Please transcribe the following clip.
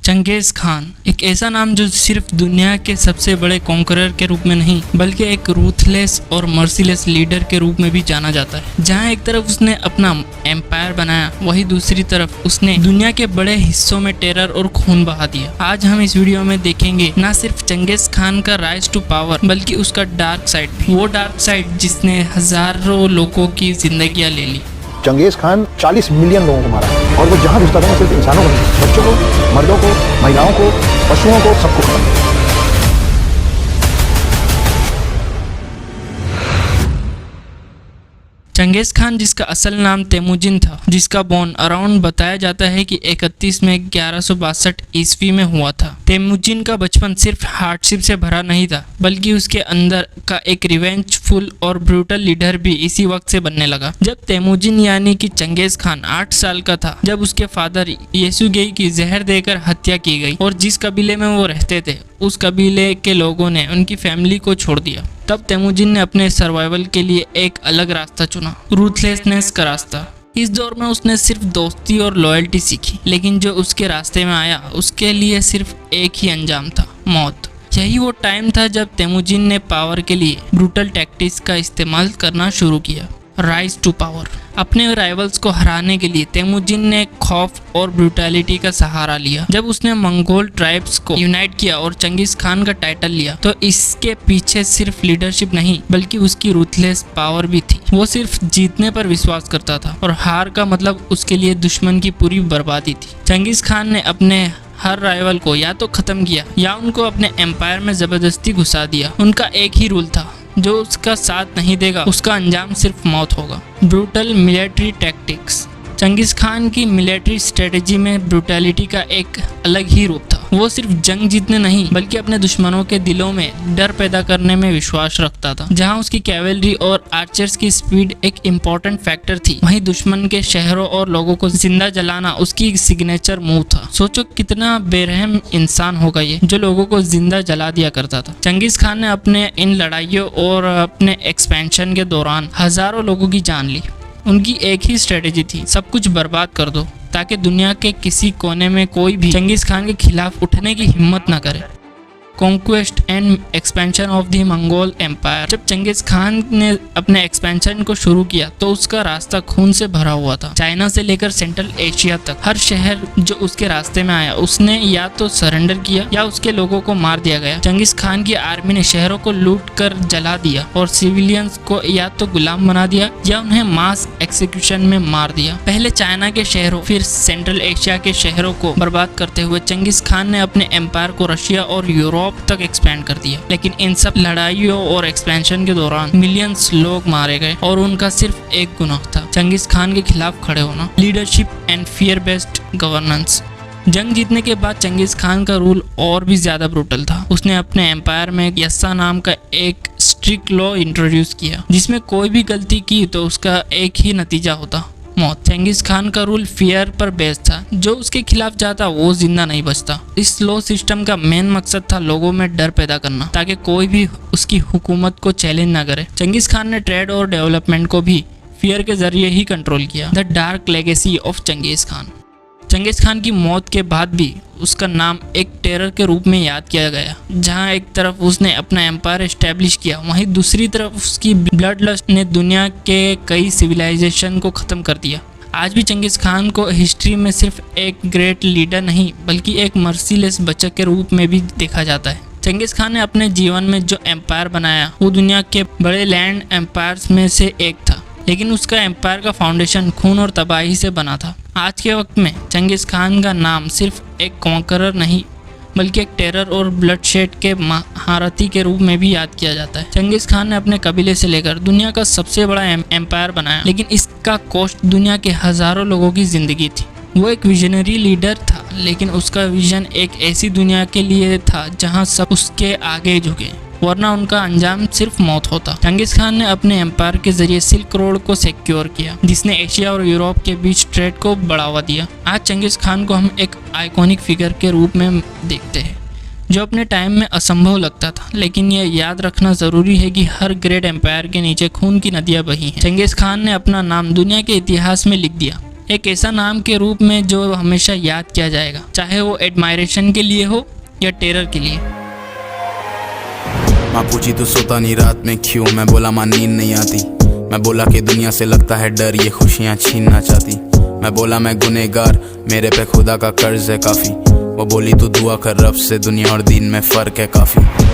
चंगेज़ खान एक ऐसा नाम जो सिर्फ दुनिया के सबसे बड़े कॉन्करर के रूप में नहीं बल्कि एक रूथलेस और मर्सीलेस लीडर के रूप में भी जाना जाता है। जहां एक तरफ उसने अपना एम्पायर बनाया, वही दूसरी तरफ उसने दुनिया के बड़े हिस्सों में टेरर और खून बहा दिया। आज हम इस वीडियो में देखेंगे न सिर्फ चंगेज़ खान का राइज टू पावर बल्कि उसका डार्क साइड भी, वो डार्क साइड जिसने हजारों लोगों की जिंदगियां ले ली। चंगेज़ खान 40 मिलियन लोगों को मारा और वो जहाँ घुसता था सिर्फ इंसानों को नहीं, बच्चों को, मर्दों को, महिलाओं को, पशुओं को, सबको खत्म किया। चंगेज़ खान जिसका असल नाम तेमुजिन था, जिसका बॉर्न अराउंड बताया जाता है कि 31 मई 1162 ईस्वी में हुआ था। तेमुजिन का बचपन सिर्फ हार्डशिप से भरा नहीं था बल्कि उसके अंदर का एक रिवेंजफुल और ब्रूटल लीडर भी इसी वक्त से बनने लगा। जब तेमुजिन यानी कि चंगेज़ खान 8 साल का था, जब उसके फादर येसुगेई की जहर देकर हत्या की गई और जिस कबीले में वो रहते थे उस कबीले के लोगों ने उनकी फैमिली को छोड़ दिया, तब तेमुजिन ने अपने सर्वाइवल के लिए एक अलग रास्ता चुना, रूथलेसनेस का रास्ता। इस दौर में उसने सिर्फ दोस्ती और लॉयल्टी सीखी, लेकिन जो उसके रास्ते में आया उसके लिए सिर्फ एक ही अंजाम था, मौत। यही वो टाइम था जब तेमुजिन ने पावर के लिए ब्रूटल टैक्टिक्स का इस्तेमाल करना शुरू किया। Rise to power. अपने राइवल्स को हराने के लिए तेमुजिन ने खौफ और ब्रूटैलिटी का सहारा लिया। जब उसने मंगोल ट्राइब्स को यूनाइट किया और चंगेज़ खान का टाइटल लिया, तो इसके पीछे सिर्फ लीडरशिप नहीं बल्कि उसकी रूथलेस पावर भी थी। वो सिर्फ जीतने पर विश्वास करता था और हार का मतलब उसके लिए दुश्मन की पूरी बर्बादी थी। चंगेज़ खान ने अपने हर राइवल को या तो खत्म किया या उनको अपने एम्पायर में जबरदस्ती घुसा दिया। उनका एक ही रूल था, जो उसका साथ नहीं देगा उसका अंजाम सिर्फ मौत होगा। Brutal military tactics. Changez Khan की मिलिट्री स्ट्रेटजी में ब्रूटैलिटी का एक अलग ही रूप था। वो सिर्फ जंग जीतने नहीं बल्कि अपने दुश्मनों के दिलों में डर पैदा करने में विश्वास रखता था। जहां उसकी कैवेलरी और आर्चर्स की स्पीड एक इम्पोर्टेंट फैक्टर थी, वहीं दुश्मन के शहरों और लोगों को जिंदा जलाना उसकी सिग्नेचर मूव था। सोचो कितना बेरहम इंसान होगा ये, जो लोगों को जिंदा जला दिया करता था। चंगेज़ खान ने अपने इन लड़ाइयों और अपने एक्सपेंशन के दौरान हजारों लोगों की जान ली। उनकी एक ही स्ट्रेटेजी थी, सब कुछ बर्बाद कर दो ताकि दुनिया के किसी कोने में कोई भी चंगेज़ खान के खिलाफ उठने की हिम्मत न करे। Conquest and expansion of the Mongol empire. जब चंगेज़ खान ने अपने एक्सपेंशन को शुरू किया तो उसका रास्ता खून से भरा हुआ था। चाइना से लेकर सेंट्रल एशिया तक हर शहर जो उसके रास्ते में आया उसने या तो सरेंडर किया या उसके लोगों को मार दिया गया। चंगेज़ खान की आर्मी ने शहरों को लूट कर जला दिया और सिविलियंस को या तो गुलाम बना दिया या उन्हें मास एक्सिक्यूशन में मार दिया। पहले चाइना के शहरों फिर सेंट्रल एशिया के शहरों को बर्बाद करते हुए चंगेज़ खान ने अपने एम्पायर को रशिया और यूरोप तक एक्सपेंड कर दिया। लेकिन इन सब लड़ाइयों और एक्सपेंशन के दौरान मिलियंस लोग मारे गए और उनका सिर्फ एक गुनाह था, चंगेज़ खान के खिलाफ खड़े होना। Leadership and fear based governance. जंग जीतने के बाद चंगेज़ खान का रूल और भी ज्यादा ब्रूटल था। उसने अपने एम्पायर में यस्सा नाम का एक स्ट्रिक्ट लॉ इंट्रोड्यूस किया, जिसमें कोई भी गलती की तो उसका एक ही नतीजा होता, मौत। चंगेज़ खान का रूल फियर पर बेस्ड था, जो उसके खिलाफ जाता वो जिंदा नहीं बचता। इस लॉ सिस्टम का मेन मकसद था लोगों में डर पैदा करना ताकि कोई भी उसकी हुकूमत को चैलेंज ना करे। चंगेज़ खान ने ट्रेड और डेवलपमेंट को भी फियर के जरिए ही कंट्रोल किया। The dark legacy of Changez Khan. Changez Khan की मौत के बाद भी उसका नाम एक टेरर के रूप में याद किया गया। जहां एक तरफ उसने अपना एम्पायर एस्टेब्लिश किया, वहीं दूसरी तरफ उसकी ब्लड लस्ट ने दुनिया के कई सिविलाइजेशन को ख़त्म कर दिया। आज भी चंगेज़ खान को हिस्ट्री में सिर्फ एक ग्रेट लीडर नहीं बल्कि एक मर्सीलेस बच्चा के रूप में भी देखा जाता है। चंगेज़ खान ने अपने जीवन में जो एम्पायर बनाया वो दुनिया के बड़े लैंड एम्पायर्स में से एक था, लेकिन उसका एम्पायर का फाउंडेशन खून और तबाही से बना था। आज के वक्त में चंगेज़ खान का नाम सिर्फ एक कॉन्करर नहीं बल्कि एक टेरर और ब्लडशेड के महारथी के रूप में भी याद किया जाता है। चंगेज़ खान ने अपने कबीले से लेकर दुनिया का सबसे बड़ा एम्पायर बनाया, लेकिन इसका कॉस्ट दुनिया के हजारों लोगों की जिंदगी थी। वो एक विजनरी लीडर था, लेकिन उसका विजन एक ऐसी दुनिया के लिए था जहां सब उसके आगे झुके, वरना उनका अंजाम सिर्फ मौत होता। चंगेज़ खान ने अपने एम्पायर के जरिए सिल्क रोड को सिक्योर किया, जिसने एशिया और यूरोप के बीच ट्रेड को बढ़ावा दिया। आज चंगेज़ खान को हम एक आइकॉनिक फिगर के रूप में देखते हैं, जो अपने टाइम में असंभव लगता था, लेकिन ये याद रखना जरूरी है कि हर ग्रेट एम्पायर के नीचे खून की नदियां बही हैं। चंगेज़ खान ने अपना नाम दुनिया के इतिहास में लिख दिया एक ऐसा नाम के रूप में जो हमेशा याद किया जाएगा, चाहे वो एडमायरेशन के लिए हो या टेरर के लिए। माँ पूछी तो सोता नहीं रात में क्यों, मैं बोला माँ नींद नहीं आती। मैं बोला कि दुनिया से लगता है डर, ये खुशियाँ छीनना चाहती। मैं बोला मैं गुनहगार, मेरे पे खुदा का कर्ज है काफ़ी। वो बोली तू दुआ कर रब से, दुनिया और दीन में फ़र्क है काफ़ी।